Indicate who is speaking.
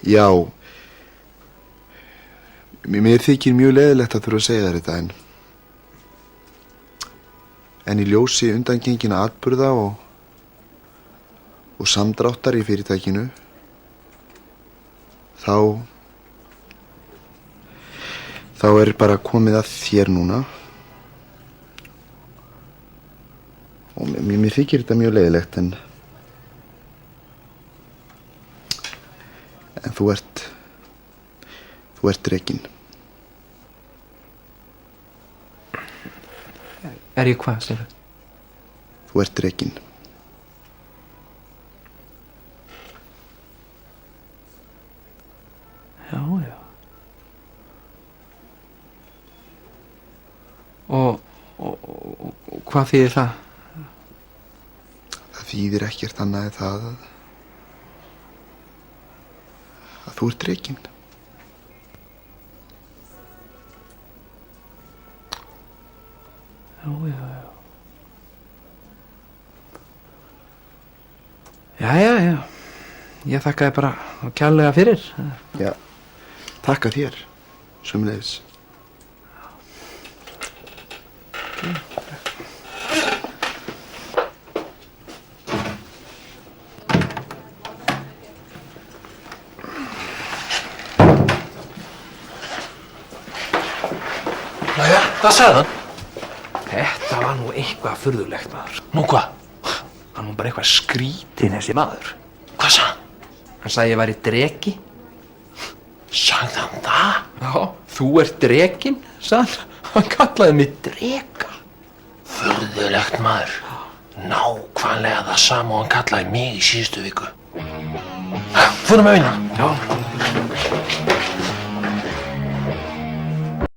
Speaker 1: Já, mér þykir mjög leiðilegt að þurfa að segja þér þetta en í ljósi undangengina atburða og samdráttar í fyrirtækinu þá er bara komið að þér núna og mér þykir þetta mjög leiðilegt en þú ert rekinn.
Speaker 2: Er ég hvað, segirðu?
Speaker 1: Þú ert rekinn.
Speaker 2: Já. Og hvað þýðir það?
Speaker 1: Það þýðir ekkert annað en það að þú ert rekinn.
Speaker 2: Já. Ég þakka þér bara kærlega fyrir.
Speaker 1: Já, þakka þér, sömuleiðis.
Speaker 3: Jæja, hvað sagði hann?
Speaker 2: Þetta var nú eitthvað furðulegt, maður.
Speaker 3: Nú hvað?
Speaker 2: Hann var bara eitthvað skrítinn, þessi maður.
Speaker 3: Hvað sagði hann?
Speaker 2: Hann sagði ég væri dreki.
Speaker 3: Sagði hann það?
Speaker 2: Já, þú ert drekinn, sagði hann. Hann kallaði mig dreka.
Speaker 3: Furðulegt maður. Nákvæmlega það sama og hann kallaði mig í síðustu viku. Förum að vinna.
Speaker 2: Já.